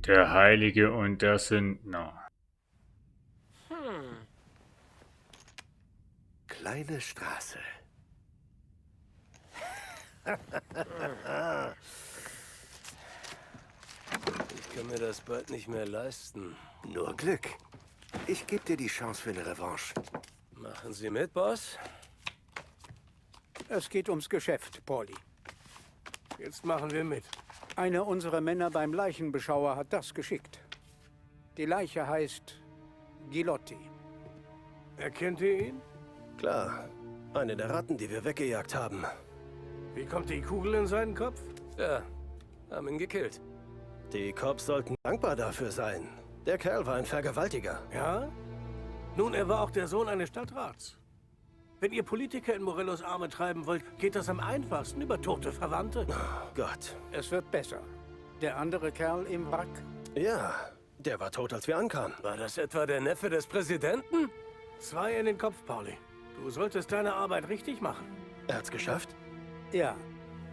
Der Heilige und der Sündner. Kleine Straße. Ich kann mir das bald nicht mehr leisten. Nur Glück. Ich gebe dir die Chance für eine Revanche. Machen Sie mit, Boss? Es geht ums Geschäft, Pauli. Jetzt machen wir mit. Einer unserer Männer beim Leichenbeschauer hat das geschickt. Die Leiche heißt Gilotti. Erkennt ihr ihn? Klar. Eine der Ratten, die wir weggejagt haben. Wie kommt die Kugel in seinen Kopf? Ja, haben ihn gekillt. Die Cops sollten dankbar dafür sein. Der Kerl war ein Vergewaltiger. Ja? Nun, er war auch der Sohn eines Stadtrats. Wenn ihr Politiker in Morellos Arme treiben wollt, geht das am einfachsten über tote Verwandte. Oh Gott. Es wird besser. Der andere Kerl im Wrack? Ja, der war tot, als wir ankamen. War das etwa der Neffe des Präsidenten? 2 in den Kopf, Pauli. Du solltest deine Arbeit richtig machen. Er hat's geschafft? Ja.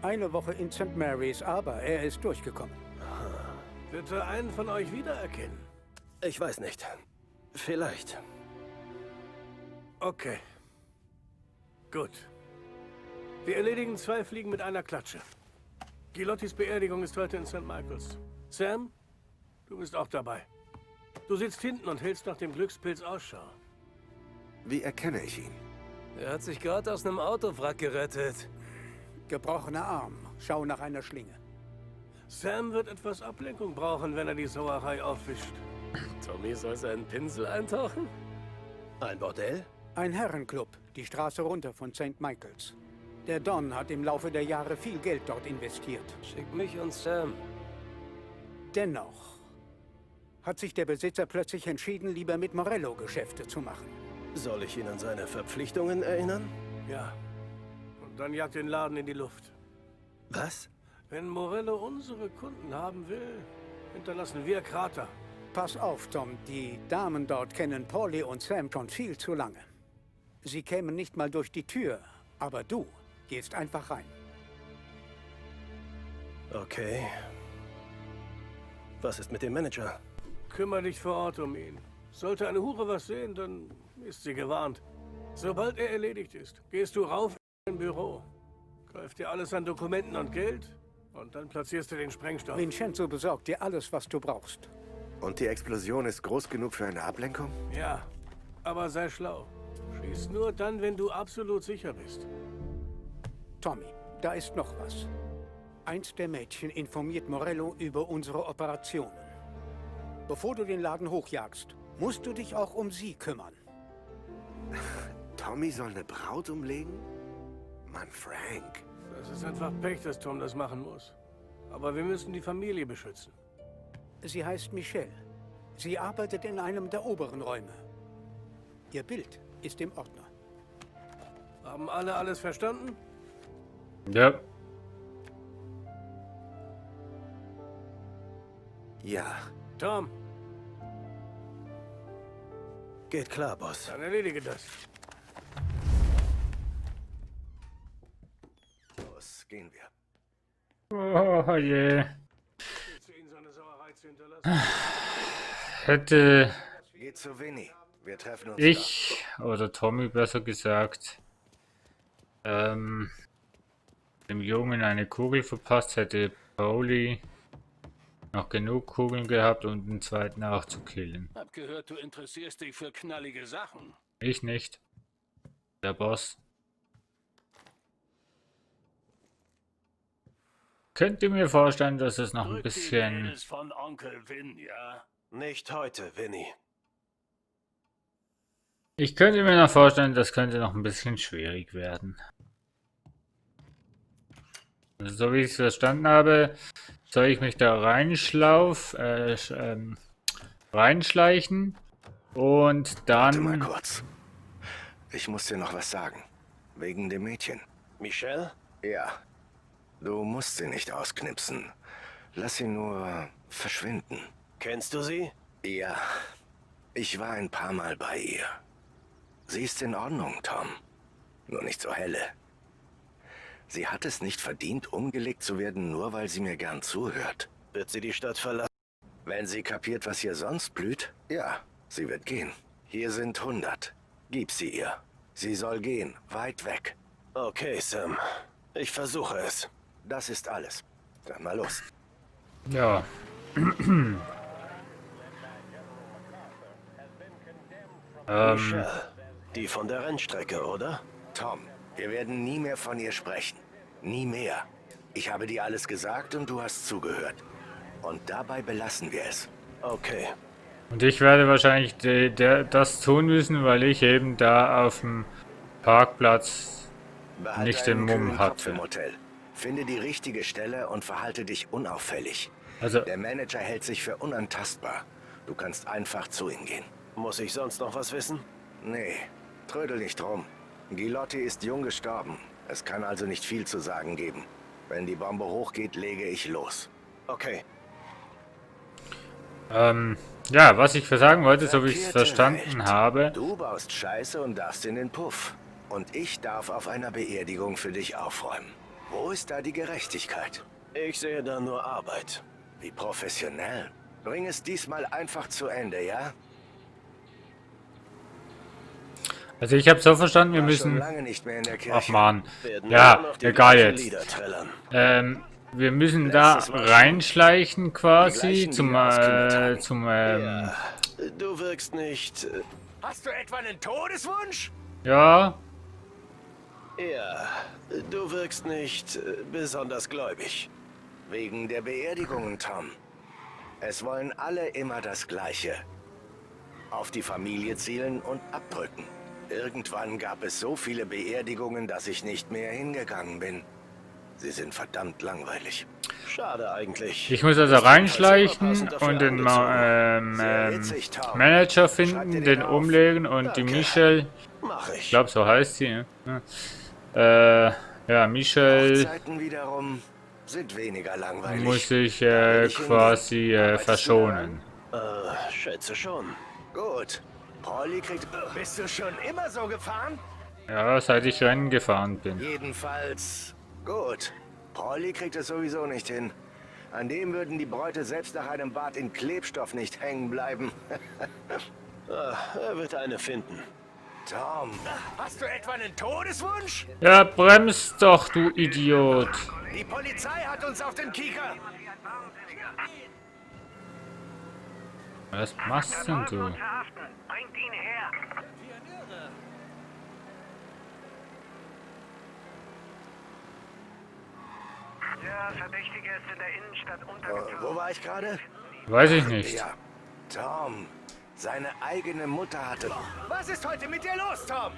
Eine Woche in St. Mary's, aber er ist durchgekommen. Wird er einen von euch wiedererkennen? Ich weiß nicht. Vielleicht. Okay. Gut. Wir erledigen 2 Fliegen mit einer Klatsche. Gilottis Beerdigung ist heute in St. Michael's. Sam, du bist auch dabei. Du sitzt hinten und hältst nach dem Glückspilz Ausschau. Wie erkenne ich ihn? Er hat sich gerade aus einem Autowrack gerettet. Gebrochener Arm. Schau nach einer Schlinge. Sam wird etwas Ablenkung brauchen, wenn er die Sauerei aufwischt. Tommy soll seinen Pinsel eintauchen? Ein Bordell? Ein Herrenclub, die Straße runter von St. Michael's. Der Don hat im Laufe der Jahre viel Geld dort investiert. Schick mich und Sam. Dennoch hat sich der Besitzer plötzlich entschieden, lieber mit Morello Geschäfte zu machen. Soll ich ihn an seine Verpflichtungen erinnern? Ja. Und dann jagt den Laden in die Luft. Was? Wenn Morello unsere Kunden haben will, hinterlassen wir Krater. Pass auf, Tom. Die Damen dort kennen Pauli und Sam schon viel zu lange. Sie kämen nicht mal durch die Tür, aber du gehst einfach rein. Okay. Was ist mit dem Manager? Kümmer dich vor Ort um ihn. Sollte eine Hure was sehen, dann ist sie gewarnt. Sobald er erledigt ist, gehst du rauf in dein Büro. Greif dir alles an Dokumenten und Geld und dann platzierst du den Sprengstoff. Vincenzo besorgt dir alles, was du brauchst. Und die Explosion ist groß genug für eine Ablenkung? Ja, aber sei schlau. Schieß nur dann, wenn du absolut sicher bist. Tommy, da ist noch was. Eins der Mädchen informiert Morello über unsere Operationen. Bevor du den Laden hochjagst, musst du dich auch um sie kümmern. Tommy soll eine Braut umlegen? Mann, Frank. Das ist einfach Pech, dass Tom das machen muss. Aber wir müssen die Familie beschützen. Sie heißt Michelle. Sie arbeitet in einem der oberen Räume. Ihr Bild ist im Ordner. Haben alle alles verstanden? Ja. Ja. Tom, Geht klar, Boss. dann erledige das. Los, gehen wir. Oh je. Willst du ihn seine Sauerei zu hinterlassen? Hätte Geh zu Vinny. Wir treffen uns ich, oder Tommy besser gesagt, dem Jungen eine Kugel verpasst, hätte Pauli noch genug Kugeln gehabt, um den zweiten auch zu killen. Hab gehört, du interessierst dich für knallige Sachen. Ich nicht. Der Boss. Könnt ihr mir vorstellen, dass es noch ein Drück die bisschen... Mädels von Onkel Vin, ja? da. Nicht heute, Vinny. Ich könnte mir noch vorstellen, das könnte noch ein bisschen schwierig werden. Also, so wie ich es verstanden habe, soll ich mich da reinschleichen und Warte mal dann... kurz. Ich muss dir noch was sagen. Wegen dem Mädchen. Michelle? Ja. Du musst sie nicht ausknipsen. Lass sie nur verschwinden. Kennst du sie? Ja. Ich war ein paar Mal bei ihr. Sie ist in Ordnung, Tom. Nur nicht so helle. Sie hat es nicht verdient, umgelegt zu werden, nur weil sie mir gern zuhört. Wird sie die Stadt verlassen? Wenn sie kapiert, was hier sonst blüht, ja, sie wird gehen. Hier sind 100. Gib sie ihr. Sie soll gehen, weit weg. Okay, Sam. Ich versuche es. Das ist alles. Dann mal los. Ja. Michelle, die von der Rennstrecke, oder? Tom, wir werden nie mehr von ihr sprechen. Nie mehr. Ich habe dir alles gesagt und du hast zugehört. Und dabei belassen wir es. Okay. Und ich werde wahrscheinlich das tun müssen, weil ich eben da auf dem Parkplatz Behalte nicht den einen Mumm kühlen Kopf hatte. im Hotel. Finde die richtige Stelle und verhalte dich unauffällig. Also, Der Manager hält sich für unantastbar. Du kannst einfach zu ihm gehen. Muss ich sonst noch was wissen? Nee, trödel nicht rum. Gilotti ist jung gestorben. Es kann also nicht viel zu sagen geben. Wenn die Bombe hochgeht, lege ich los. Okay. ja, was ich sagen wollte, so wie ich es Verkehrte verstanden Welt. habe. Du baust Scheiße und darfst in den Puff. Und ich darf auf einer Beerdigung für dich aufräumen. Wo ist da die Gerechtigkeit? Ich sehe da nur Arbeit. Wie professionell. Bring es diesmal einfach zu Ende, ja? Also ich habe so verstanden, wir War schon müssen... lange nicht mehr in der Kirche. Ach man. Werden Ja, immer noch die egal gleichen jetzt. Lieder trällern. Wir müssen da Letztes Mal schon. reinschleichen quasi gleichen zum, Lieder aus Kindertagen. Ja, du wirkst nicht... Hast du etwa einen Todeswunsch? ja, Ja, du wirkst nicht besonders gläubig. Wegen der Beerdigungen, Tom. Es wollen alle immer das Gleiche. Auf die Familie zielen und abdrücken. Irgendwann gab es so viele Beerdigungen, dass ich nicht mehr hingegangen bin. Sie sind verdammt langweilig. Schade eigentlich. ich muss also Bist jedenfalls reinschleichen immer passend dafür und den Sehr witzig, Tom. Manager Schreib finden, dir den auf. umlegen und die Danke. Michelle, Mach ich. ich glaube so heißt sie, ne? Ja, Michelle Hochzeiten wiederum sind weniger langweilig. muss ich will ich quasi hingehen. Arbeitest du verschonen. Schätze schon. Gut. Polly kriegt... Bist du schon immer so gefahren? Ja, seit ich Rennen gefahren bin. Jedenfalls... Gut. Polly kriegt es sowieso nicht hin. An dem würden die Bräute selbst nach einem Bad in Klebstoff nicht hängen bleiben. Er wird eine finden. Tom, hast du etwa einen Todeswunsch? Ja, bremst doch, du Idiot. Die Polizei hat uns auf den Kieker. Was machst denn du? Bringt ihn her. Der Verdächtige ist in der Innenstadt untergetaucht. Wo war ich gerade? Weiß ich nicht. Ja. Tom, seine eigene Mutter hatte... Was ist heute mit dir los, Tom?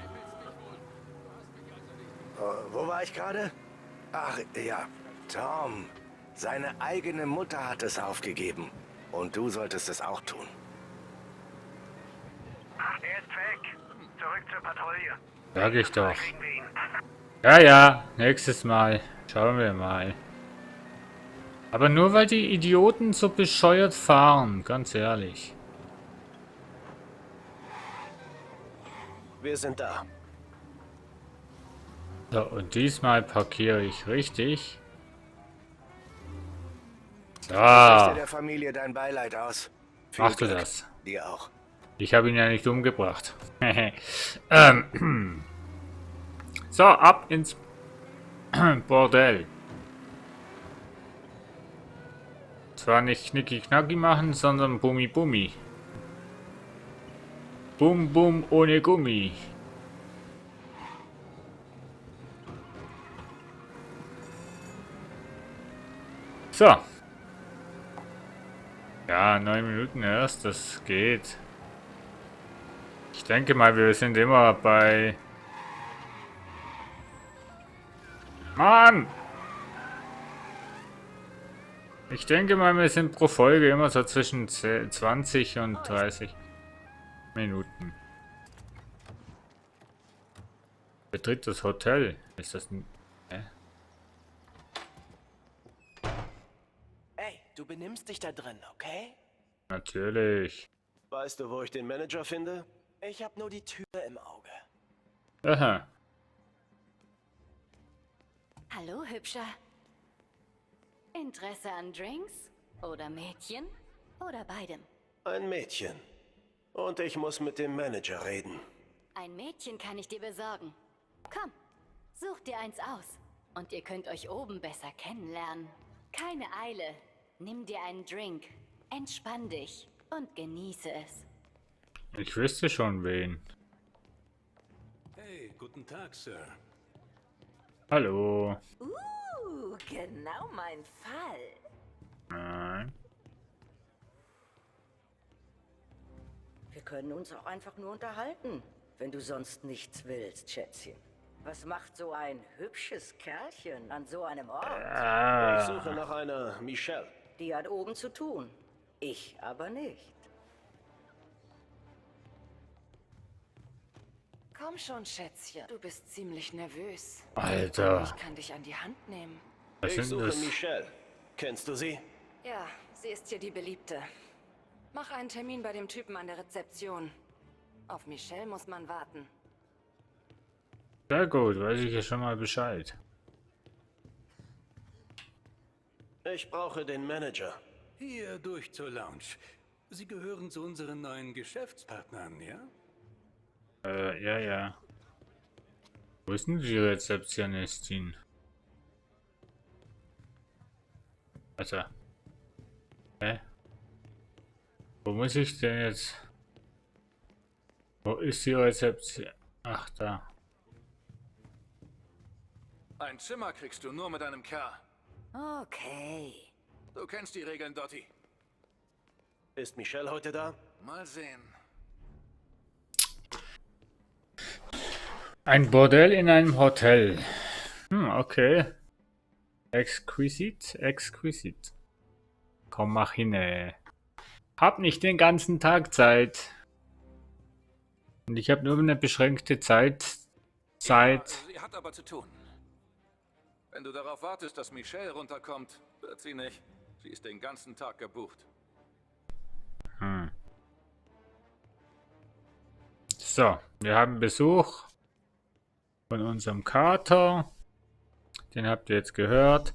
Wo war ich gerade? Ach, ja. Tom, seine eigene Mutter hat es aufgegeben. Und du solltest es auch tun. Er ist weg. Zurück zur Patrouille. Sag ich doch. Kriegen wir ihn. Ja, ja, nächstes Mal. Schauen wir mal. Aber nur weil die Idioten so bescheuert fahren, ganz ehrlich. Wir sind da. So, und diesmal parkiere ich richtig. Richte So, der Familie dein Beileid aus. Viel mach du Glück. das. Dir auch. Ich habe ihn ja nicht umgebracht. So, ab ins Bordell. Zwar nicht Knicki-Knacki machen, sondern Bummi-Bummi. Bum-Bum ohne Gummi. So. Ja, 9 Minuten erst, das geht. Ich denke mal, wir sind immer bei... Mann! Ich denke mal, wir sind pro Folge immer so zwischen 20 und 30 Minuten. Betritt das Hotel. Ist das ein... Ey, du benimmst dich da drin, okay? Natürlich. Weißt du, wo ich den Manager finde? Ich hab nur die Tür im Auge. Aha. Hallo, Hübscher. Interesse an Drinks? Oder Mädchen? Oder beidem? Ein Mädchen. Und ich muss mit dem Manager reden. Ein Mädchen kann ich dir besorgen. Komm, such dir eins aus. Und ihr könnt euch oben besser kennenlernen. Keine Eile. Nimm dir einen Drink. Entspann dich und genieße es. Ich wüsste schon wen. Hey, guten Tag, Sir. Hallo. Genau mein Fall. Nein. Wir können uns auch einfach nur unterhalten, wenn du sonst nichts willst, Schätzchen. Was macht so ein hübsches Kerlchen an so einem Ort? Ich suche nach einer Michelle. Die hat oben zu tun. Ich aber nicht. Komm schon, Schätzchen. Du bist ziemlich nervös. Alter. Ich kann dich an die Hand nehmen. Was Ich sind suche das? Michelle. Kennst du sie? Ja, sie ist hier die Beliebte. Mach einen Termin bei dem Typen an der Rezeption. Auf Michelle muss man warten. Sehr gut, weiß ich ja schon mal Bescheid. Ich brauche den Manager. Hier durch zur Lounge. Sie gehören zu unseren neuen Geschäftspartnern, ja? Ja, ja. Wo ist denn die Rezeptionistin? Also. Hä? Wo muss ich denn jetzt? Wo ist die Rezeption? Ach, da. Ein Zimmer kriegst du nur mit einem Kerl. Okay. Du kennst die Regeln, Dottie. Ist Michelle heute da? Mal sehen. Ein Bordell in einem Hotel. Okay. Exquisit, exquisit. Komm, mach hin. Hab nicht den ganzen Tag Zeit. Und ich habe nur eine beschränkte Zeit. Ja, sie hat aber zu tun. Wenn du darauf wartest, dass Michelle runterkommt, wird sie nicht. Sie ist den ganzen Tag gebucht. So, wir haben Besuch von unserem Kater. Den habt ihr jetzt gehört.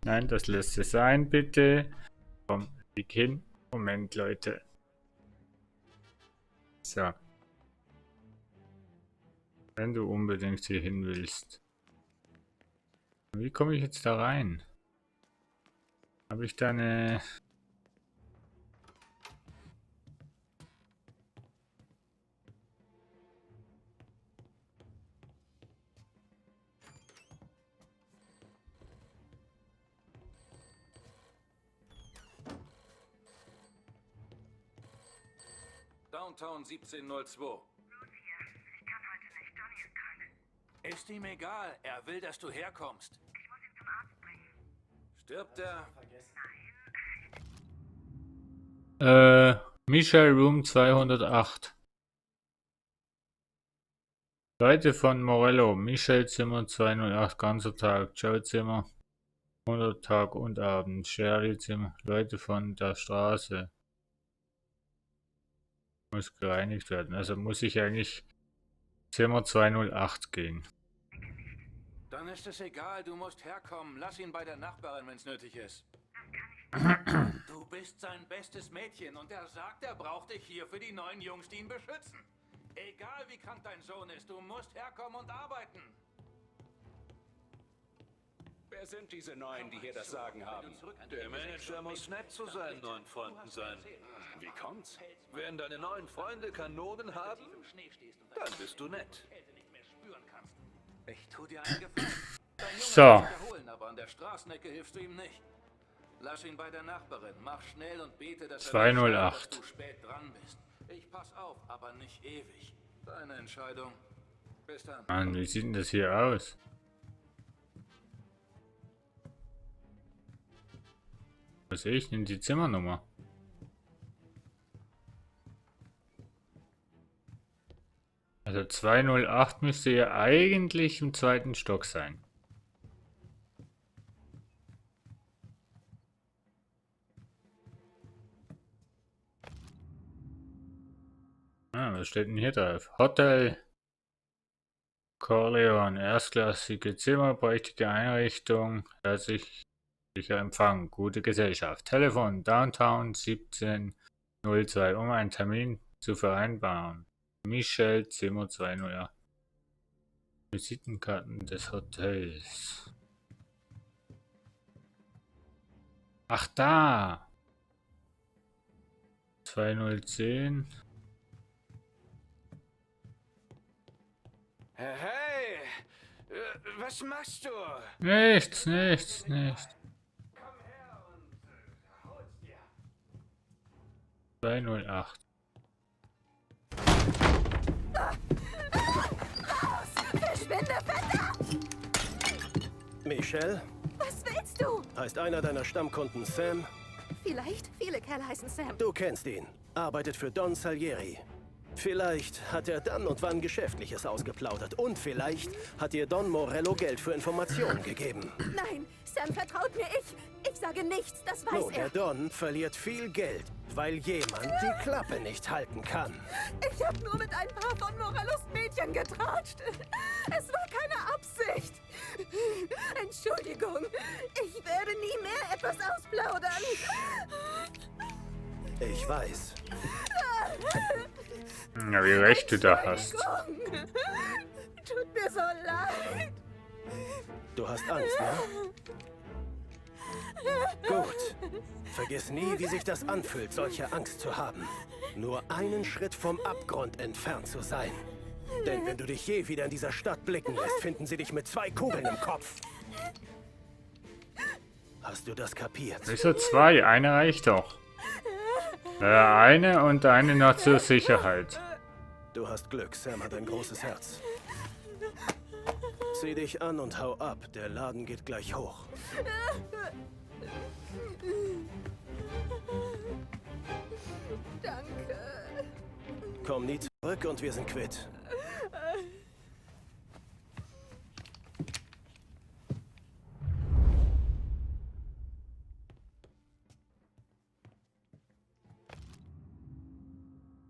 Nein, das lässt es sein, bitte. Komm, lieg hin. Moment, Leute. So. Wenn du unbedingt hier hin willst. Wie komme ich jetzt da rein? Habe ich da eine... Downtown 1702. Ich kann heute nicht. Donny ist krank. Ist ihm egal. Er will, dass du herkommst. Ich muss ihn zum Arzt bringen. Stirbt er? Michelle Room 208. Leute von Morello. Michelle Zimmer 208, ganzer Tag. Joe Zimmer 100 Tag und Abend. Shirley Zimmer. Leute von der Straße. Muss gereinigt werden. Also muss ich eigentlich Zimmer 208 gehen. Dann ist es egal. Du musst herkommen. Lass ihn bei der Nachbarin, wenn es nötig ist. Du bist sein bestes Mädchen und er sagt, er braucht dich hier für die neuen Jungs, die ihn beschützen. Egal wie krank dein Sohn ist, du musst herkommen und arbeiten. Wer sind diese Neuen, die hier das Sagen haben? Der Manager muss nett zu seinen neuen Freunden sein. Wie kommt's? Wenn deine neuen Freunde Kanonen haben, dann bist du nett. Ich tu dir einen Gefallen. Dein Junge So. kann sich erholen, aber an der Straßenecke hilfst du ihm nicht. Lass ihn bei der Nachbarin. Mach schnell und bete, dass er nicht schnallt, dass du spät dran bist. Ich pass auf, aber nicht ewig. Deine Entscheidung. Bis dann. Mann, wie sieht denn das hier aus? Was sehe ich denn die Zimmernummer? Also 208 müsste ja eigentlich im zweiten Stock sein. Was steht denn hier drauf? Hotel Corleone, erstklassige Zimmer, prächtige Einrichtung, herzlich Sicher Empfang, gute Gesellschaft. Telefon Downtown 1702, um einen Termin zu vereinbaren. Michelle, Zimmer 208. Visitenkarten des Hotels. Ach, da! 2010. Hey! Was machst du? Nichts. 208. Verschwinde, verdammt! Michelle? Was willst du? Heißt einer deiner Stammkunden Sam? Vielleicht. Viele Kerle heißen Sam. Du kennst ihn. Arbeitet für Don Salieri. Vielleicht hat er dann und wann Geschäftliches ausgeplaudert. Und vielleicht hat dir Don Morello Geld für Informationen gegeben. Nein, Sam vertraut mir. Ich sage nichts, das weiß Nun, der er. Don verliert viel Geld, weil jemand die Klappe nicht halten kann. Ich habe nur mit ein paar von Morellos Mädchen getratscht. Es war keine Absicht. Entschuldigung, ich werde nie mehr etwas ausplaudern. Ich weiß. Ja, wie recht du da hast. Entschuldigung. Tut mir so leid. Du hast Angst, ne? Gut. Vergiss nie, wie sich das anfühlt, solche Angst zu haben. Nur einen Schritt vom Abgrund entfernt zu sein. Denn wenn du dich je wieder in dieser Stadt blicken lässt, finden sie dich mit 2 Kugeln im Kopf. Hast du das kapiert? Wieso 2? Eine reicht doch. Eine und eine noch zur Sicherheit. Du hast Glück, Sam hat ein großes Herz. Zieh dich an und hau ab, der Laden geht gleich hoch. Danke. Komm nie zurück und wir sind quitt.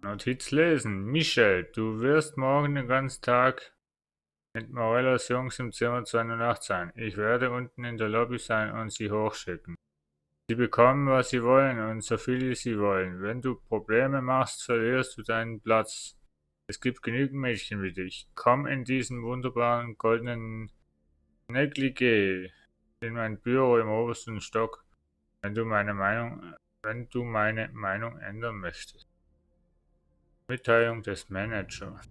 Notiz lesen. Michelle, du wirst morgen den ganzen Tag mit Morellos Jungs im Zimmer 208 sein. Ich werde unten in der Lobby sein und sie hochschicken. Sie bekommen, was sie wollen und so viel sie wollen. Wenn du Probleme machst, verlierst du deinen Platz. Es gibt genügend Mädchen wie dich. Komm in diesen wunderbaren goldenen Negligé in mein Büro im obersten Stock, wenn du meine Meinung ändern möchtest. Mitteilung des Managers.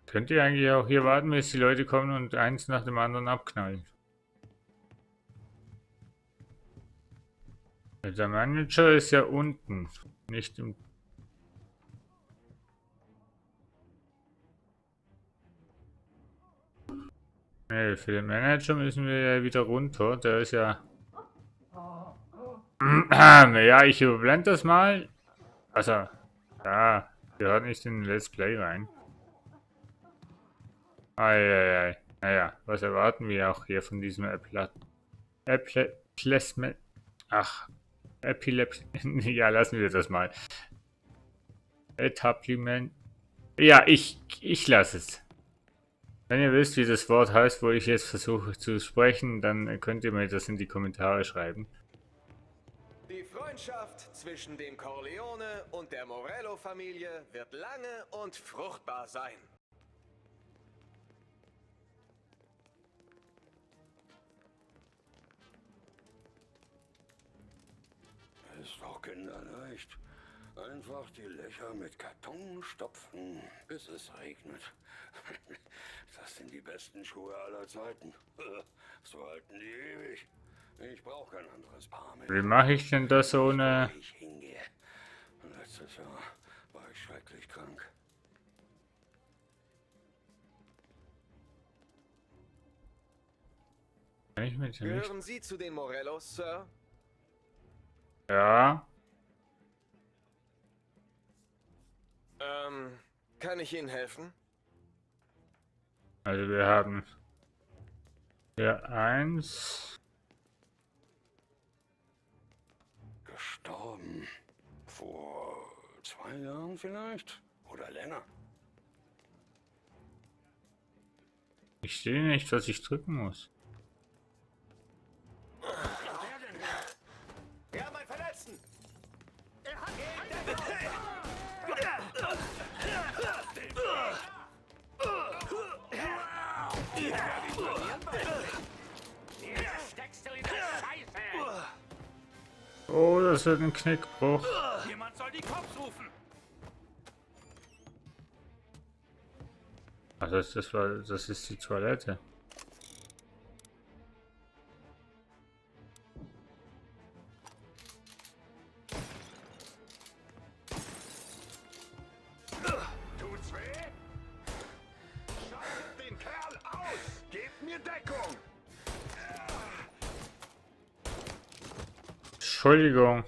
Könnt ihr eigentlich auch hier warten, bis die Leute kommen und eins nach dem anderen abknallen? Der Manager ist ja unten, nicht im... Ne, für den Manager müssen wir ja wieder runter, der ist ja... Ja, ich überblende das mal. Also, ja, gehört nicht in den Let's Play rein. Eieiei. Naja, was erwarten wir auch hier von diesem ja, lassen wir das mal. Etabliment. Ja, ich lasse es. Wenn ihr wisst, wie das Wort heißt, wo ich jetzt versuche zu sprechen, dann könnt ihr mir das in die Kommentare schreiben. Die Freundschaft zwischen dem Corleone und der Morello-Familie wird lange und fruchtbar sein. Ist doch kinderleicht. Einfach die Löcher mit Karton stopfen, bis es regnet. Das sind die besten Schuhe aller Zeiten. So halten die ewig. Ich brauche kein anderes Paar mehr. Wie mache ich denn das ohne... Ich hingehe. Letztes Jahr war ich schrecklich krank. Kann ich mit dem nicht... Gehören Sie zu den Morellos, Sir? Ja. Kann ich Ihnen helfen? Also wir haben hier 1. Gestorben. Vor 2 Jahren vielleicht? Oder länger? Ich sehe nicht, was ich drücken muss. Wir haben einen Verletzten. Oh, das wird ein Knickbruch. Jemand soll die Cops rufen. Also das ist die Toilette. Tut's weh? Schaltet den Kerl aus! Gebt mir Deckung! Entschuldigung.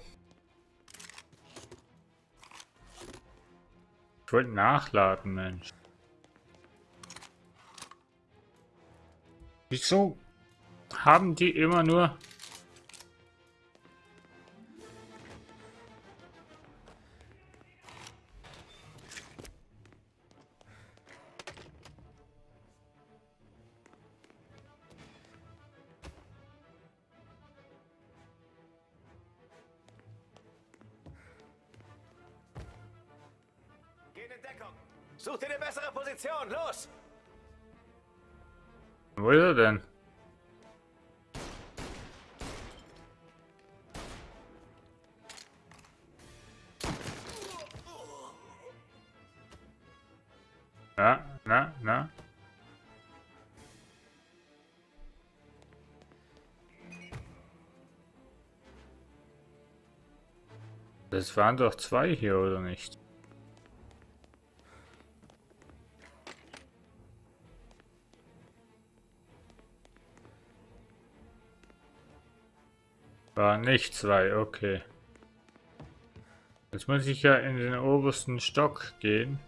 Ich wollte nachladen, Mensch. Wieso haben die immer nur... Geh in Deckung. Such dir eine bessere Position. Los! Wo ist er denn? Na. Das waren doch zwei hier, oder nicht? Waren nicht zwei, okay. Jetzt muss ich ja in den obersten Stock gehen.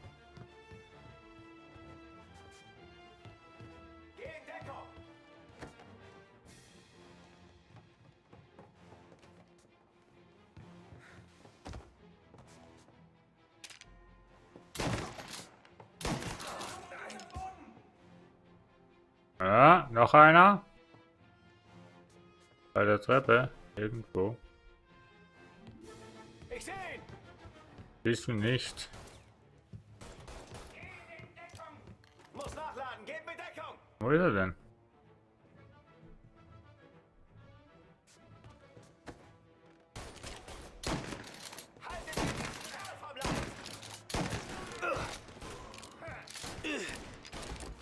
Ja, noch einer. Bei der Treppe. Irgendwo. Ich sehe ihn! Siehst du nicht. Muss nachladen. Gebt mir Deckung! Wo ist er denn?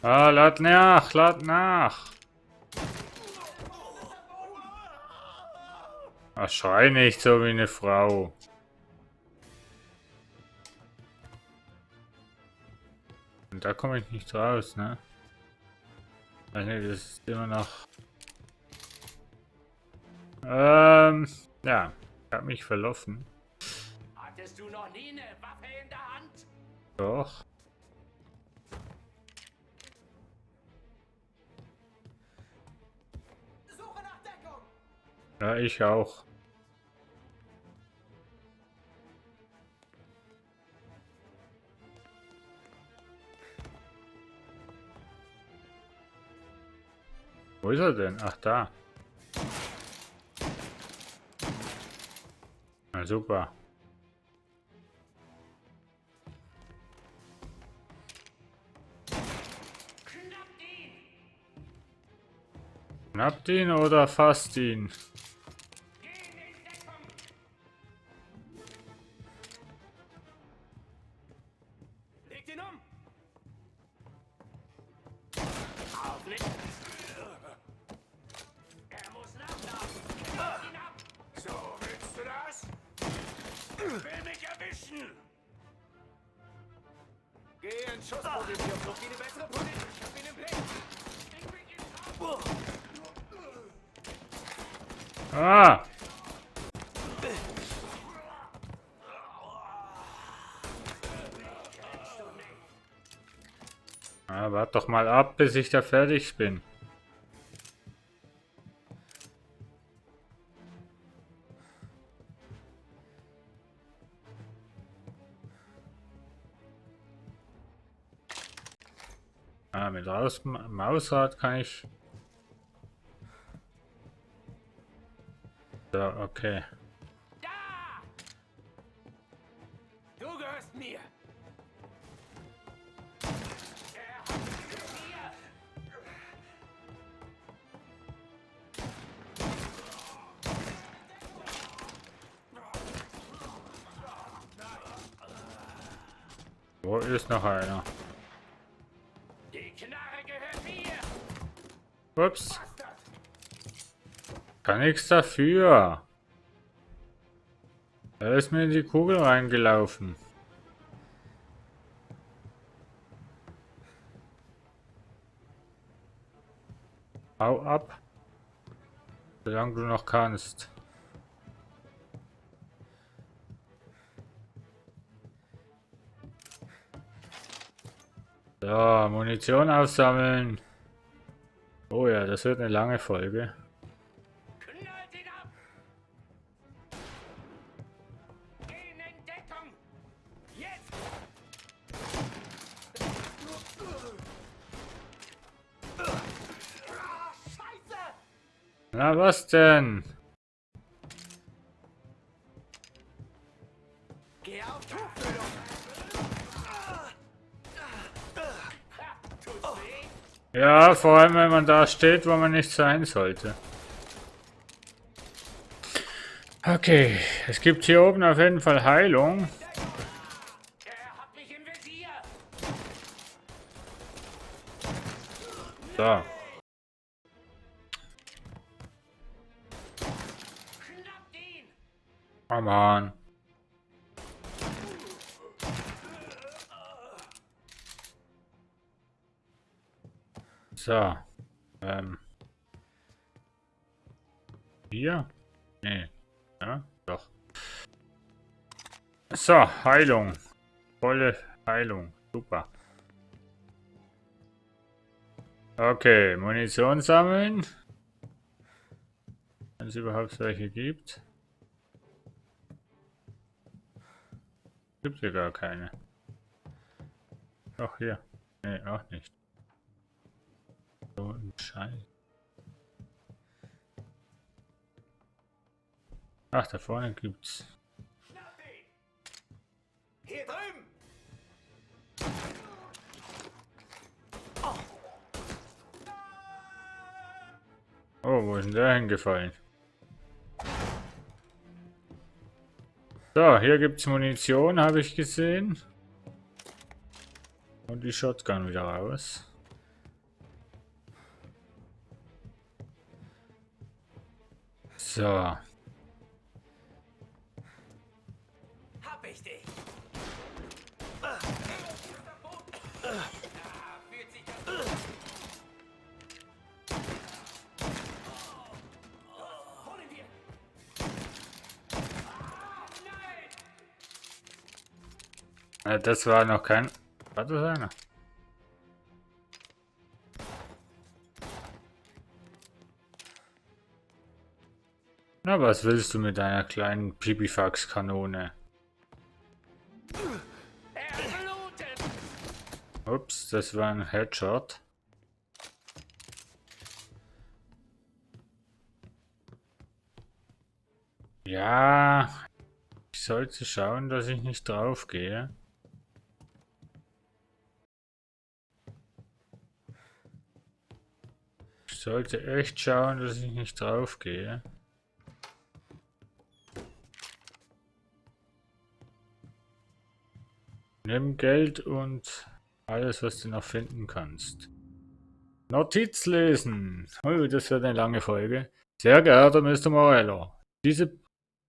Ah, lad nach. Ach, schrei nicht so wie eine Frau. Und da komme ich nicht raus, ne? Ach nee, das ist immer noch... ja. Ich habe mich verlaufen. Hattest du noch nie eine Waffe in der Hand? Doch. Suche nach Deckung! Ja, ich auch. Wo ist er denn? Ach, da. Na super. Schnappt ihn oder fasst ihn? Legt ihn um! Er muss nachladen. Ihn ab. So, willst du das? Will mich erwischen. Geh in Schussposition. Such dir eine bessere Position. Ich hab ihn im Blick. Ah! Ah, wart doch mal ab, bis ich da fertig bin. Ah, mit Mausrad kann ich... So, okay. Du gehörst mir. Wo ist noch einer? Die Knarre gehört mir. Ups. Kann nichts dafür. Da ist mir in die Kugel reingelaufen. Hau ab. Solange du noch kannst. So, Munition aufsammeln. Oh ja, das wird eine lange Folge. Knallt ihn ab. Gehen in Deckung. Jetzt. Scheiße. Na was denn? Geh auf Tuchfühlung. Tut's weh? Ja, vor allem wenn man da steht, wo man nicht sein sollte. Okay, es gibt hier oben auf jeden Fall Heilung. Er hat mich im Visier. So. Schnappt ihn. Oh Mann. So. Hier? Nee. Ja, doch. So, Heilung. Volle Heilung. Super. Okay, Munition sammeln. Wenn es überhaupt welche gibt. Gibt hier gar keine. Doch, hier. Nee, auch nicht. So ein Scheiß. Ach, da vorne gibt's. Hier drüben. Oh, wo ist denn der hingefallen? So, hier gibt's Munition, habe ich gesehen. Und die Shotgun wieder raus. So. Hab ich dich. Fühlt sich das gut. Holen wir. Nein. Das war noch kein... War das einer? Na, was willst du mit deiner kleinen Pipifax-Kanone? Ups, das war ein Headshot. Ja, ich sollte schauen, dass ich nicht drauf gehe. Ich sollte echt schauen, dass ich nicht drauf gehe. Nimm Geld und alles, was du noch finden kannst. Notiz lesen. Oh, das wird eine lange Folge. Sehr geehrter Mr. Morello, diese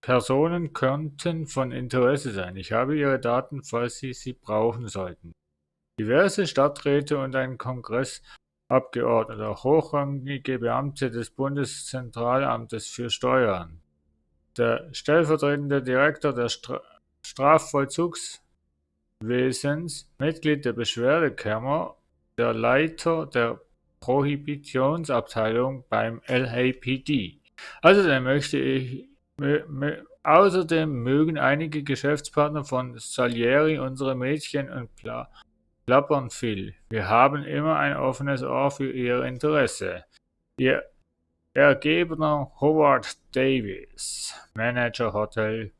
Personen könnten von Interesse sein. Ich habe Ihre Daten, falls Sie sie brauchen sollten. Diverse Stadträte und ein Kongressabgeordneter, hochrangige Beamte des Bundeszentralamtes für Steuern, der stellvertretende Direktor der Strafvollzugswesens, Mitglied der Beschwerdekammer, der Leiter der Prohibitionsabteilung beim LAPD. Außerdem mögen einige Geschäftspartner von Salieri unsere Mädchen und plappern viel. Wir haben immer ein offenes Ohr für Ihr Interesse. Ihr ergebener Howard Davis, Manager Hotel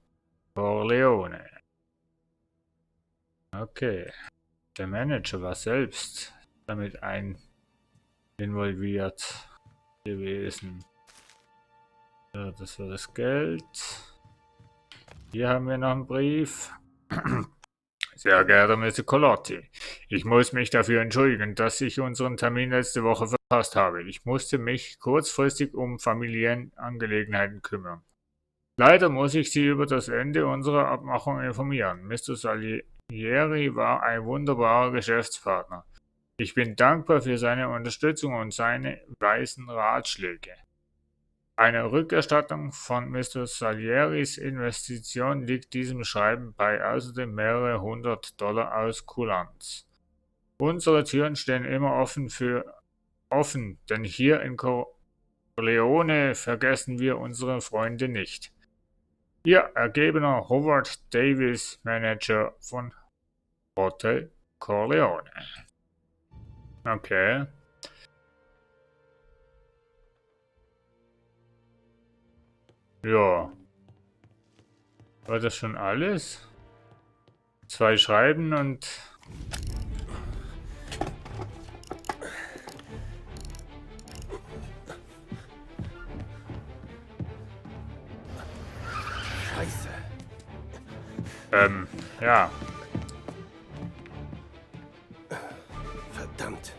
Corleone. Okay. Der Manager war selbst damit involviert gewesen. So, das war das Geld. Hier haben wir noch einen Brief. Sehr geehrter Mr. Colotti, ich muss mich dafür entschuldigen, dass ich unseren Termin letzte Woche verpasst habe. Ich musste mich kurzfristig um Familienangelegenheiten kümmern. Leider muss ich Sie über das Ende unserer Abmachung informieren. Mr. Salieri war ein wunderbarer Geschäftspartner. Ich bin dankbar für seine Unterstützung und seine weisen Ratschläge. Eine Rückerstattung von Mr. Salieris Investition liegt diesem Schreiben bei, außerdem mehrere $100 aus Kulanz. Unsere Türen stehen immer offen, denn hier in Corleone vergessen wir unsere Freunde nicht. Ihr ergebener Howard Davis, Manager von Hotel Corleone. Okay. Ja. War das schon alles? 2 Schreiben und... Scheiße. Ja. Verdammt.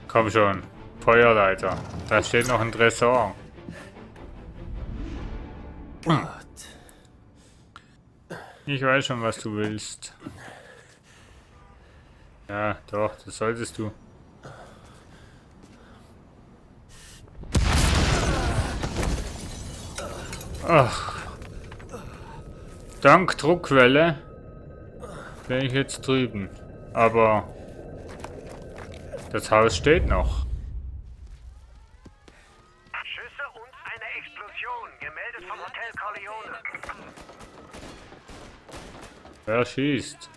Komm schon. Feuerleiter. Da steht noch ein Tresor. Ich weiß schon, was du willst. Ja, doch, das solltest du. Ach. Dank Druckwelle bin ich jetzt drüben. Aber das Haus steht noch. Schüsse und eine Explosion, gemeldet vom Hotel Corleone. Wer schießt?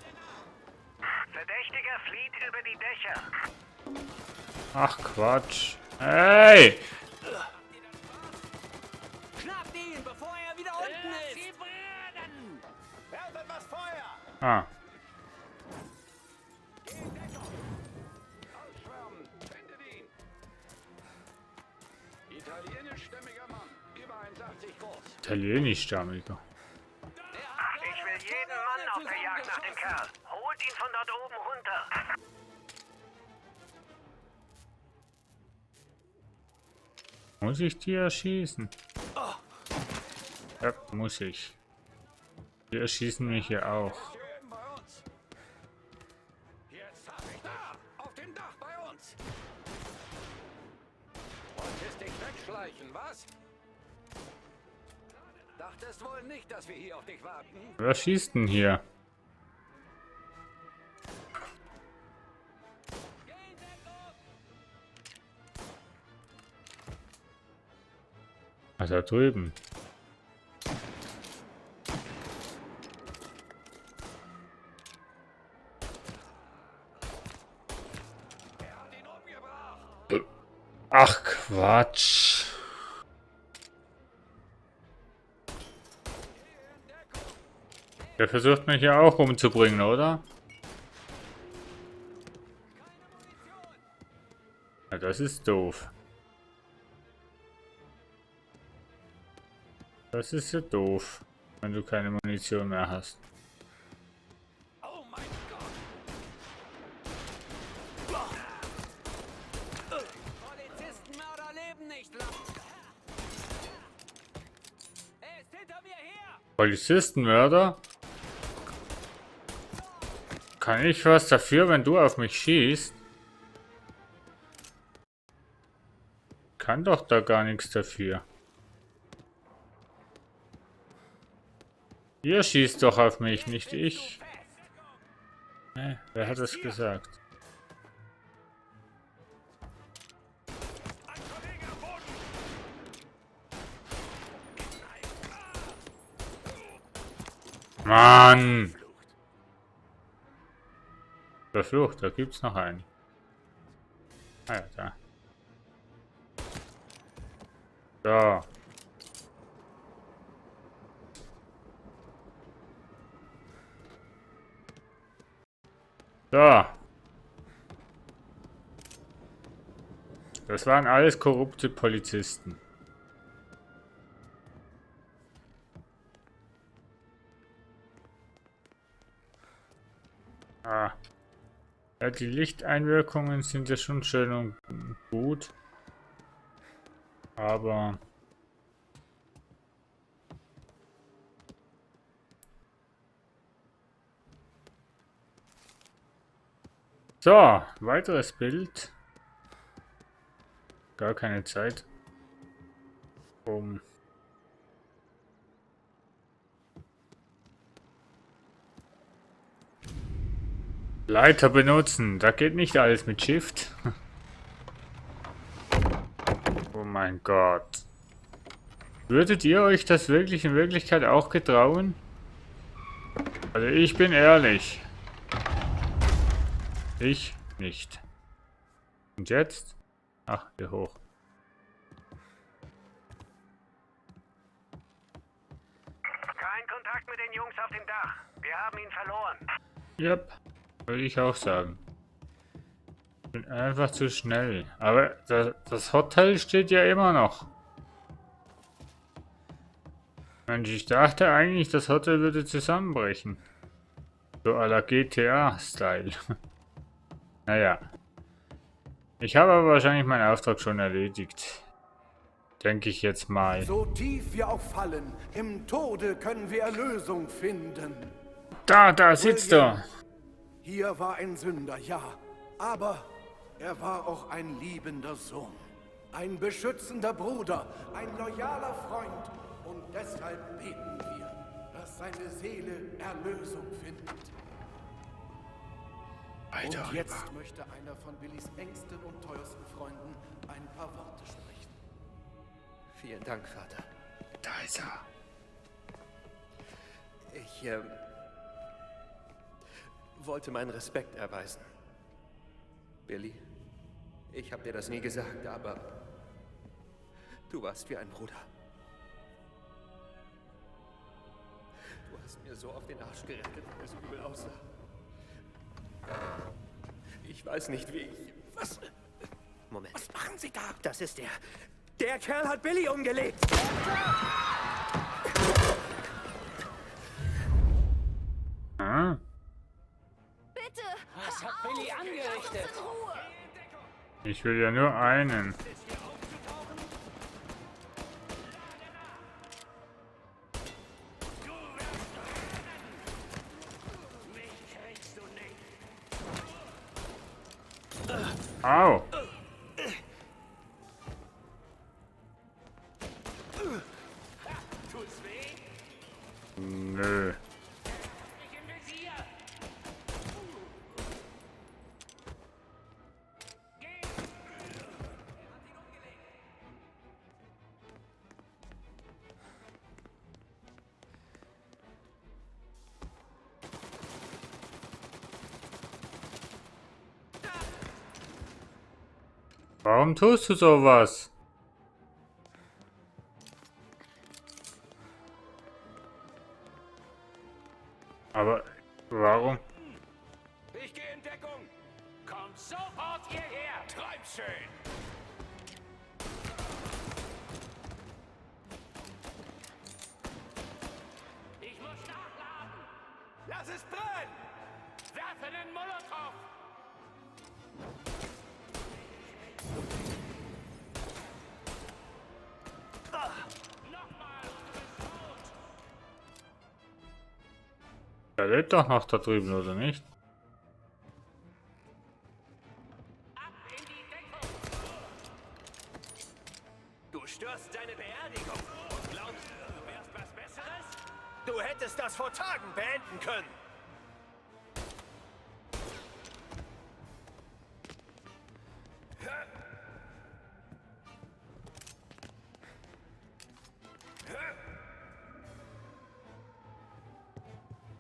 Verdächtiger flieht über die Dächer. Ach Quatsch. Hey! Schnappt ihn, bevor er wieder unten ist! Sie brennen! Werft etwas Feuer! Ah. Italienischstämmiger Mann, über 1,80 groß. Italienischstämmiger. Ich will jeden Mann auf der Jagd nach dem Kerl. Holt ihn von dort oben runter. Muss ich die erschießen? Ja, muss ich. Die erschießen mich hier auch. Jetzt hab ich da! Auf dem Dach bei uns! Wolltest dich wegschleichen, was? Dachtest wohl nicht, dass wir hier auf dich warten? Wer schießt denn hier? Ah, da drüben. Ach Quatsch. Der versucht mich ja auch umzubringen, oder? Ja, das ist doof. Das ist ja doof, wenn du keine Munition mehr hast. Oh mein Gott! Polizistenmörder leben nicht lang! Er ist hinter mir her! Polizistenmörder? Kann ich was dafür, wenn du auf mich schießt? Kann doch da gar nichts dafür. Ihr schießt doch auf mich, nicht ich. Wer hat das gesagt? Mann! der Flucht, da gibt's noch einen. Ah ja, da. So. So. Das waren alles korrupte Polizisten. Ah. Ja, die Lichteinwirkungen sind ja schon schön und gut. Aber... So, weiteres Bild. Gar keine Zeit. Leiter benutzen. Da geht nicht alles mit Shift. Oh mein Gott. Würdet ihr euch das wirklich in Wirklichkeit auch getrauen? Also ich bin ehrlich. Ich nicht. Und jetzt? Ach, hier hoch. Kein Kontakt mit den Jungs auf dem Dach. Wir haben ihn verloren. Yep, würde ich auch sagen. Bin einfach zu schnell. Aber das Hotel steht ja immer noch. Mensch, ich dachte eigentlich, das Hotel würde zusammenbrechen. So à la GTA-Style. Naja. Ich habe aber wahrscheinlich meinen Auftrag schon erledigt. Denke ich jetzt mal. So tief wir auch fallen, im Tode können wir Erlösung finden. Da sitzt er. Hier war ein Sünder, ja. Aber er war auch ein liebender Sohn. Ein beschützender Bruder, ein loyaler Freund. Und deshalb beten wir, dass seine Seele Erlösung findet. Und jetzt möchte einer von Billys engsten und teuersten Freunden ein paar Worte sprechen. Vielen Dank, Vater. Da ist er. Ich wollte meinen Respekt erweisen. Billy, ich habe dir das nie gesagt, aber du warst wie ein Bruder. Du hast mir so auf den Arsch gerettet, wie es übel aussah. Ich weiß nicht, wie ich... Was? Moment. Was machen Sie da? Das ist der. Der Kerl hat Billy umgelegt. Ah. Bitte! Was hat Billy angerichtet? Ich will ja nur einen. Au! Nö. Warum tust du sowas? Aber warum? Ich gehe in Deckung. Kommt sofort hierher. Treib schön. Ich muss nachladen. Lass es brennen. Werfe den Molotow. Er lebt doch noch da drüben, oder nicht? Du störst deine Beerdigung. Glaubst du, du wärst was Besseres? Du hättest das vor Tagen beenden können.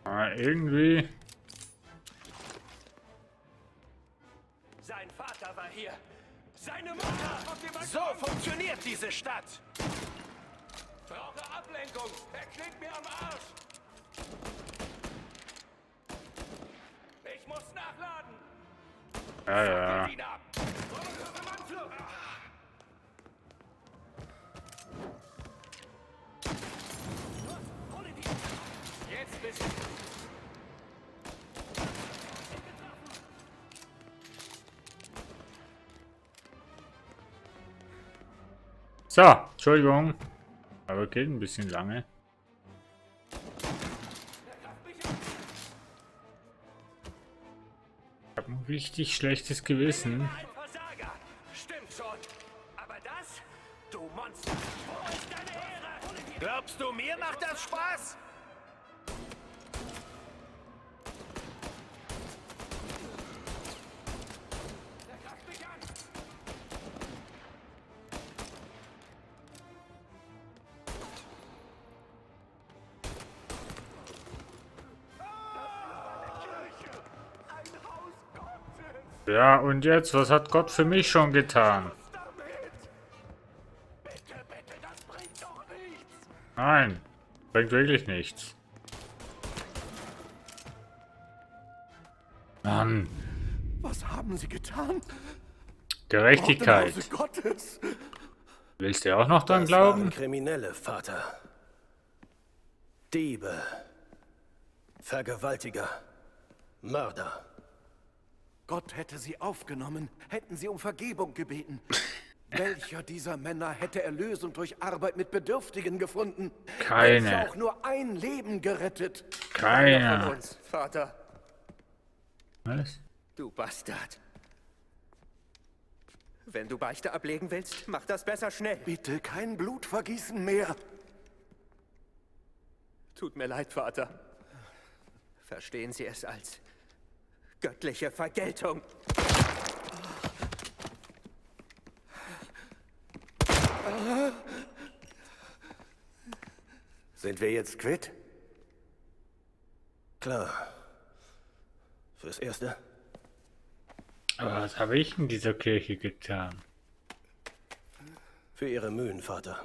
Aber irgendwie... So funktioniert diese Stadt. Brauche Ablenkung. Er klebt mir am Arsch. Ich muss nachladen. Ja, ja. Jetzt bist du. So, Entschuldigung. Aber geht ein bisschen lange. Ich habe ein richtig schlechtes Gewissen. Ein Versager. Stimmt schon. Aber das, du Monster. Wo ist deine Ehre? Glaubst du, mir macht das Spaß? Ja, und jetzt? Was hat Gott für mich schon getan? Nein, bringt wirklich nichts. Mann. Was haben Sie getan? Gerechtigkeit. Im Hause Gottes. Willst du auch noch dran Das glauben? waren Kriminelle, Vater. Diebe. Vergewaltiger. Mörder. Gott hätte sie aufgenommen, hätten sie um Vergebung gebeten. Welcher dieser Männer hätte Erlösung durch Arbeit mit Bedürftigen gefunden? Keine. Welcher auch nur ein Leben gerettet? Keiner. Von uns, Vater. Was? Du Bastard. Wenn du Beichte ablegen willst, mach das besser schnell. Bitte kein Blutvergießen mehr. Tut mir leid, Vater. Verstehen Sie es als göttliche Vergeltung. Sind wir jetzt quitt? Klar. Fürs Erste. Aber was habe ich in dieser Kirche getan? Für Ihre Mühen, Vater.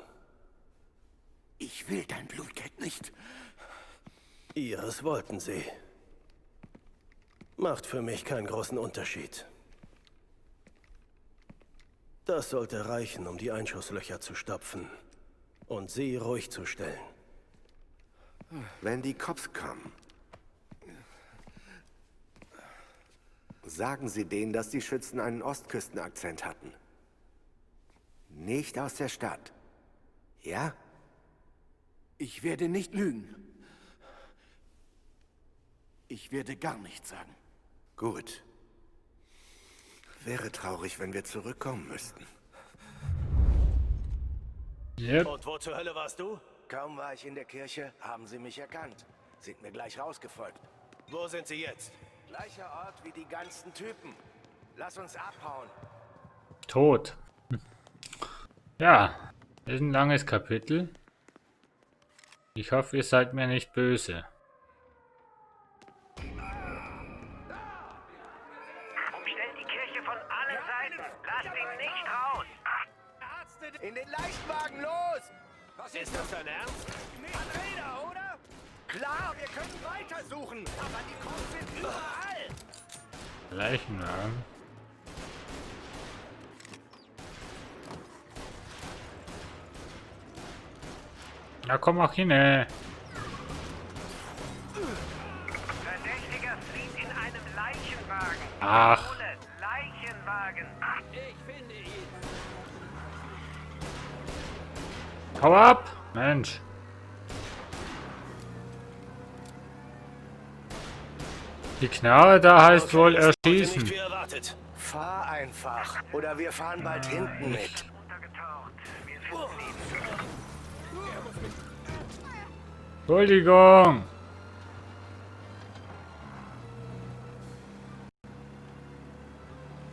Ich will dein Blutgeld nicht. Ihres wollten Sie. Macht für mich keinen großen Unterschied. Das sollte reichen, um die Einschusslöcher zu stopfen und Sie ruhig zu stellen. Wenn die Cops kommen, sagen Sie denen, dass die Schützen einen Ostküstenakzent hatten. Nicht aus der Stadt. Ja? Ich werde nicht lügen. Ich werde gar nichts sagen. Gut. Wäre traurig, wenn wir zurückkommen müssten. Yep. Und wo zur Hölle warst du? Kaum war ich in der Kirche, haben sie mich erkannt. Sind mir gleich rausgefolgt. Wo sind sie jetzt? Gleicher Ort wie die ganzen Typen. Lass uns abhauen. Tot. Ja, ist ein langes Kapitel. Ich hoffe, ihr seid mir nicht böse. Umstellt die Kirche von allen Seiten. Lasst ihn nicht raus. In den Leichtwagen, los! Was ist das dein Ernst? Räder, oder? Klar, wir können weitersuchen, aber die Cops sind überall. Leichenwagen. Na komm auch hin, Verdächtiger flieht in einem Leichenwagen. Ach. Ohne Leichenwagen. Ich finde ihn. Hau ab! Mensch. Die Knarre da heißt wohl erschießen. Nicht wie erwartet. Fahr einfach, oder wir fahren bald hinten mit. Entschuldigung.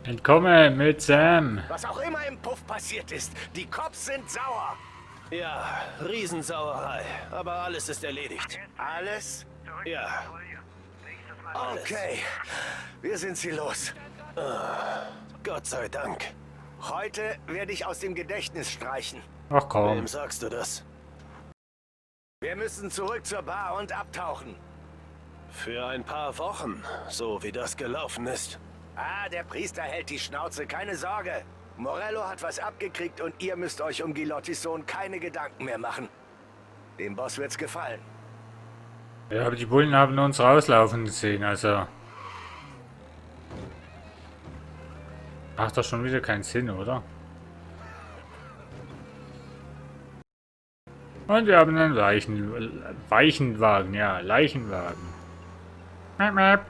Entkomme mit Sam. Was auch immer im Puff passiert ist, die Cops sind sauer. Ja, Riesensauerei. Aber alles ist erledigt. Alles? Ja. Alles. Okay, wir sind sie los. Gott sei Dank. Heute werde ich aus dem Gedächtnis streichen. Ach komm. Wem sagst du das? Wir müssen zurück zur Bar und abtauchen. Für ein paar Wochen, so wie das gelaufen ist. Ah, der Priester hält die Schnauze, keine Sorge. Morello hat was abgekriegt und ihr müsst euch um Gilottis Sohn keine Gedanken mehr machen. Dem Boss wird's gefallen. Ja, aber die Bullen haben uns rauslaufen gesehen, also... Macht doch schon wieder keinen Sinn, oder? Und wir haben einen Weichenwagen, ja, Leichenwagen. Mäp, mäp.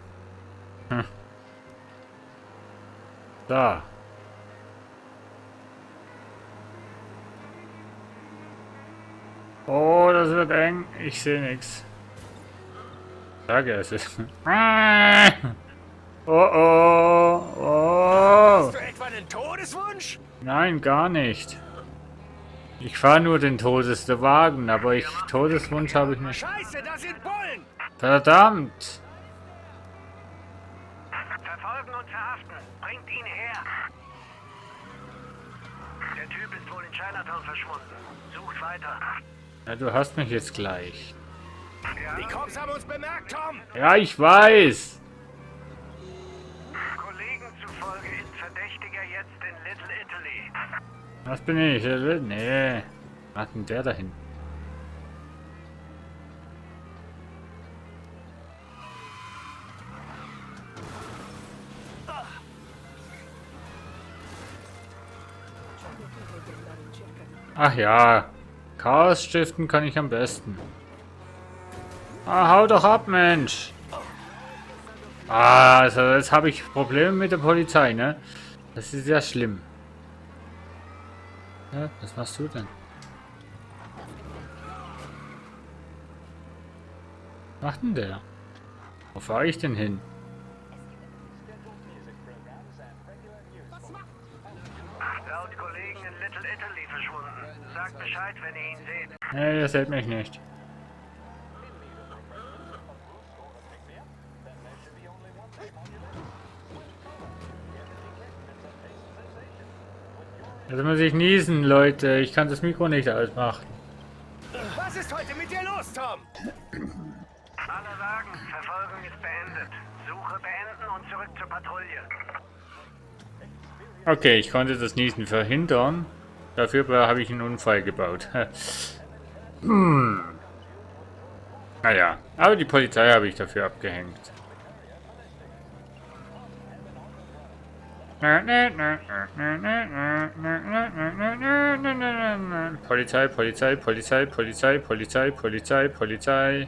Hm. Da. Oh, das wird eng. Ich sehe nichts. Sage es. Oh oh. Oh. Hast du etwa einen Todeswunsch? Nein, gar nicht. Ich fahre nur den Todeswagen, aber Todeswunsch habe ich nicht. Scheiße, da sind Bullen! Verdammt! Verfolgen und verhaften. Bringt ihn her. Der Typ ist wohl in Chinatown verschwunden. Sucht weiter. Ja, du hast mich jetzt gleich. Die Cops haben uns bemerkt, Tom! Ja, ich weiß! Kollegen zufolge ist Verdächtiger jetzt in Little Italy. Was bin ich? Nee. Was hat denn der dahin? Ach ja. Chaos stiften kann ich am besten. Ah, hau doch ab, Mensch! Ah, also jetzt habe ich Probleme mit der Polizei, ne? Das ist ja schlimm. Ja, was machst du denn? Was macht denn der? Wo fahre ich denn hin? Laut Kollegen in Little Italy verschwunden. Sagt Bescheid, wenn ihr ihn seht. Nee, ihr seht mich nicht. Jetzt muss ich niesen, Leute. Ich kann das Mikro nicht ausmachen. Was ist heute mit dir los, Tom? Alle sagen, Verfolgung ist beendet. Suche beenden und zurück zur Patrouille. Okay, ich konnte das Niesen verhindern. Dafür habe ich einen Unfall gebaut. Naja, aber die Polizei habe ich dafür abgehängt. Polizei, Polizei, Polizei, Polizei, Polizei, Polizei, Polizei.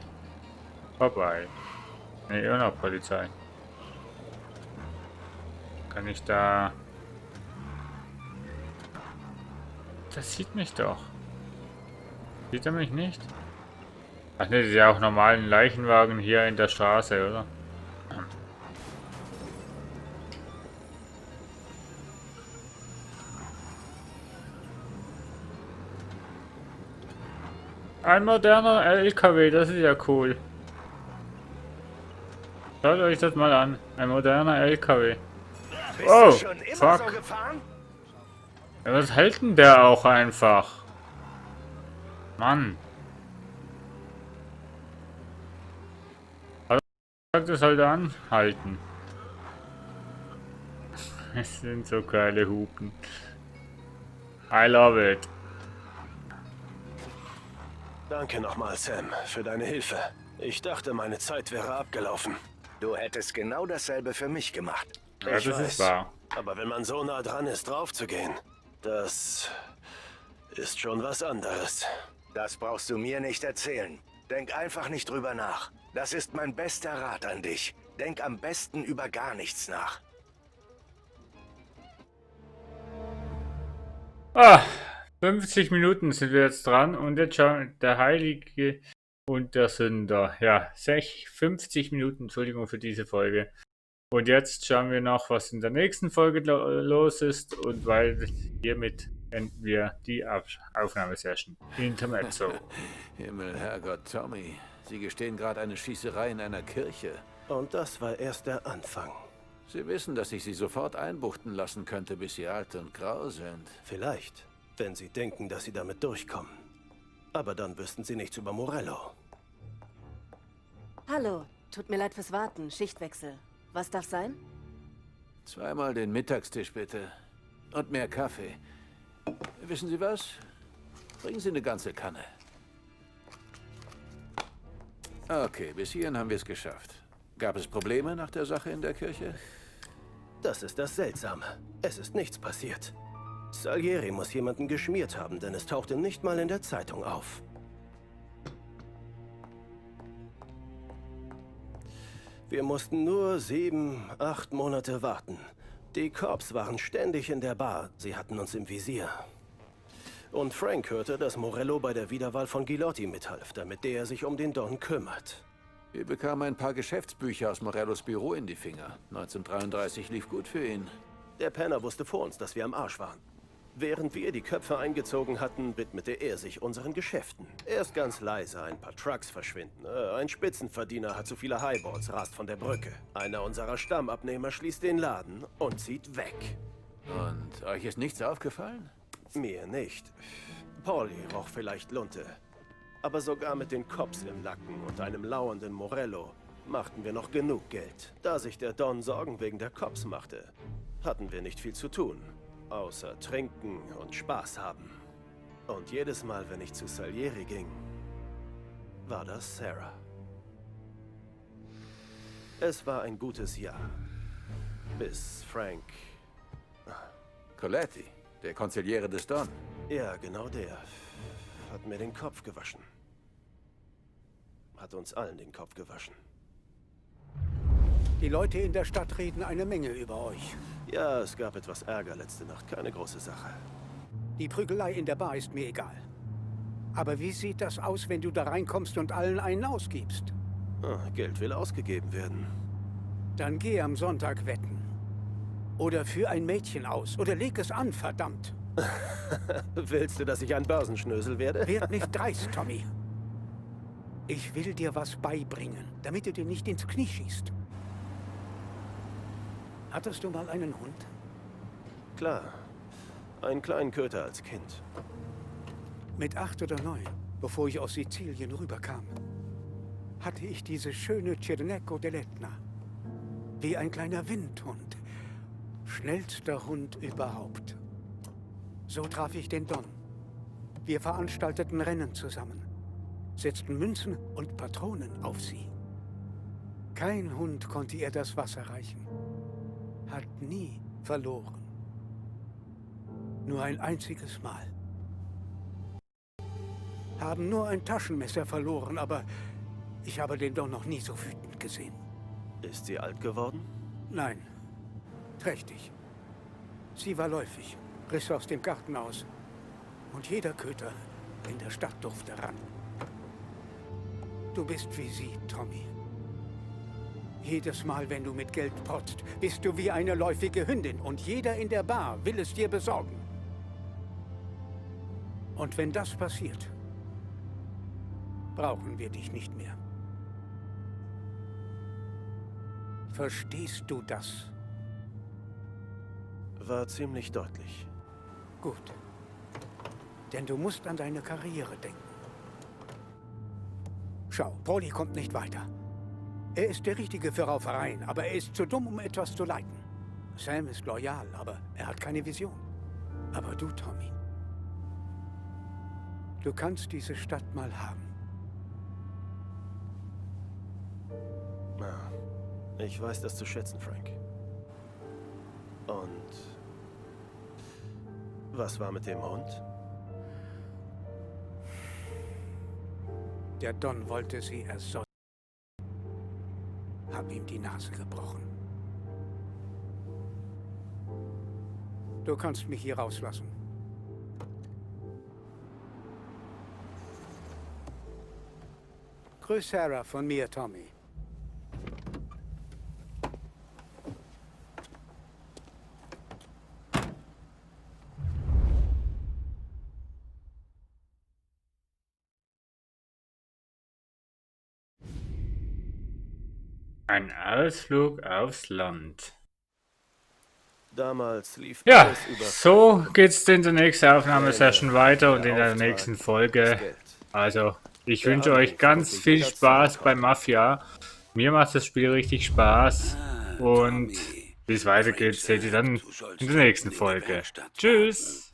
Vorbei. Ne, immer noch Polizei. Kann ich da... Das sieht mich doch. Sieht er mich nicht? Ach ne, das ist ja auch normalen Leichenwagen hier in der Straße, oder? Ein moderner LKW, das ist ja cool. Schaut euch das mal an. Ein moderner LKW. Oh, fuck. Ja, was hält denn der auch einfach? Mann. Sagt es halt anhalten. Es sind so geile Hupen. I love it. Danke nochmal, Sam, für deine Hilfe. Ich dachte, meine Zeit wäre abgelaufen. Du hättest genau dasselbe für mich gemacht. Ja, das ist wahr. Aber wenn man so nah dran ist, draufzugehen, das ist schon was anderes. Das brauchst du mir nicht erzählen. Denk einfach nicht drüber nach. Das ist mein bester Rat an dich. Denk am besten über gar nichts nach. Ah, 50 Minuten sind wir jetzt dran und jetzt schauen der Heilige und der Sünder. Ja, 50 Minuten, Entschuldigung für diese Folge. Und jetzt schauen wir noch, was in der nächsten Folge los ist und weil hiermit enden wir die Aufnahmesession. Intermezzo. Himmel, Herrgott, Tommy. Sie gestehen gerade eine Schießerei in einer Kirche. Und das war erst der Anfang. Sie wissen, dass ich Sie sofort einbuchten lassen könnte, bis Sie alt und grau sind. Vielleicht, wenn Sie denken, dass Sie damit durchkommen. Aber dann wüssten Sie nichts über Morello. Hallo, tut mir leid fürs Warten. Schichtwechsel. Was darf sein? Zweimal den Mittagstisch, bitte. Und mehr Kaffee. Wissen Sie was? Bringen Sie eine ganze Kanne. Okay, bis hierhin haben wir es geschafft. Gab es Probleme nach der Sache in der Kirche? Das ist das Seltsame. Es ist nichts passiert. Salieri muss jemanden geschmiert haben, denn es tauchte nicht mal in der Zeitung auf. Wir mussten nur 7, 8 Monate warten. Die Cops waren ständig in der Bar. Sie hatten uns im Visier. Und Frank hörte, dass Morello bei der Wiederwahl von Gilotti mithalf, damit der sich um den Don kümmert. Wir bekamen ein paar Geschäftsbücher aus Morellos Büro in die Finger. 1933 lief gut für ihn. Der Penner wusste vor uns, dass wir am Arsch waren. Während wir die Köpfe eingezogen hatten, widmete er sich unseren Geschäften. Erst ganz leise, ein paar Trucks verschwinden. Ein Spitzenverdiener hat zu viele Highballs, rast von der Brücke. Einer unserer Stammabnehmer schließt den Laden und zieht weg. Und euch ist nichts aufgefallen? Mir nicht. Pauli roch vielleicht Lunte. Aber sogar mit den Cops im Nacken und einem lauernden Morello machten wir noch genug Geld. Da sich der Don Sorgen wegen der Cops machte, hatten wir nicht viel zu tun. Außer trinken und Spaß haben. Und jedes Mal, wenn ich zu Salieri ging, war das Sarah. Es war ein gutes Jahr. Bis Frank... Coletti, der Konziliere des Don. Ja, genau der. Hat mir den Kopf gewaschen. Hat uns allen den Kopf gewaschen. Die Leute in der Stadt reden eine Menge über euch. Ja, es gab etwas Ärger letzte Nacht. Keine große Sache. Die Prügelei in der Bar ist mir egal. Aber wie sieht das aus, wenn du da reinkommst und allen einen ausgibst? Geld will ausgegeben werden. Dann geh am Sonntag wetten. Oder führ ein Mädchen aus. Oder leg es an, verdammt. Willst du, dass ich ein Börsenschnösel werde? Werd nicht dreist, Tommy. Ich will dir was beibringen, damit du dir nicht ins Knie schießt. Hattest du mal einen Hund? Klar. Einen kleinen Köter als Kind. Mit 8 oder 9, bevor ich aus Sizilien rüberkam, hatte ich diese schöne Cirneco dell'Etna. Wie ein kleiner Windhund. Schnellster Hund überhaupt. So traf ich den Don. Wir veranstalteten Rennen zusammen, setzten Münzen und Patronen auf sie. Kein Hund konnte ihr das Wasser reichen. Hat nie verloren. Nur ein einziges Mal. Haben nur ein Taschenmesser verloren, aber ich habe den Don noch nie so wütend gesehen. Ist sie alt geworden? Nein, trächtig. Sie war läufig, riss aus dem Garten aus. Und jeder Köter in der Stadt durfte ran. Du bist wie sie, Tommy. Jedes Mal, wenn du mit Geld protzt, bist du wie eine läufige Hündin und jeder in der Bar will es dir besorgen. Und wenn das passiert, brauchen wir dich nicht mehr. Verstehst du das? War ziemlich deutlich. Gut. Denn du musst an deine Karriere denken. Schau, Pauli kommt nicht weiter. Er ist der Richtige für Raufereien, aber er ist zu dumm, um etwas zu leiten. Sam ist loyal, aber er hat keine Vision. Aber du, Tommy, du kannst diese Stadt mal haben. Na, ich weiß das zu schätzen, Frank. Und was war mit dem Hund? Der Don wollte sie ersonnen. Hab ihm die Nase gebrochen. Du kannst mich hier rauslassen. Grüß Sarah von mir, Tommy. Ein Ausflug aufs Land. Damals lief Ja, alles über so geht's in der nächsten Aufnahmesession weiter und in der nächsten Folge. Also, ich wünsche euch ganz viel Spaß bei Mafia. Mir macht das Spiel richtig Spaß. Und wie es weitergeht, seht ihr dann in der nächsten Folge. Tschüss!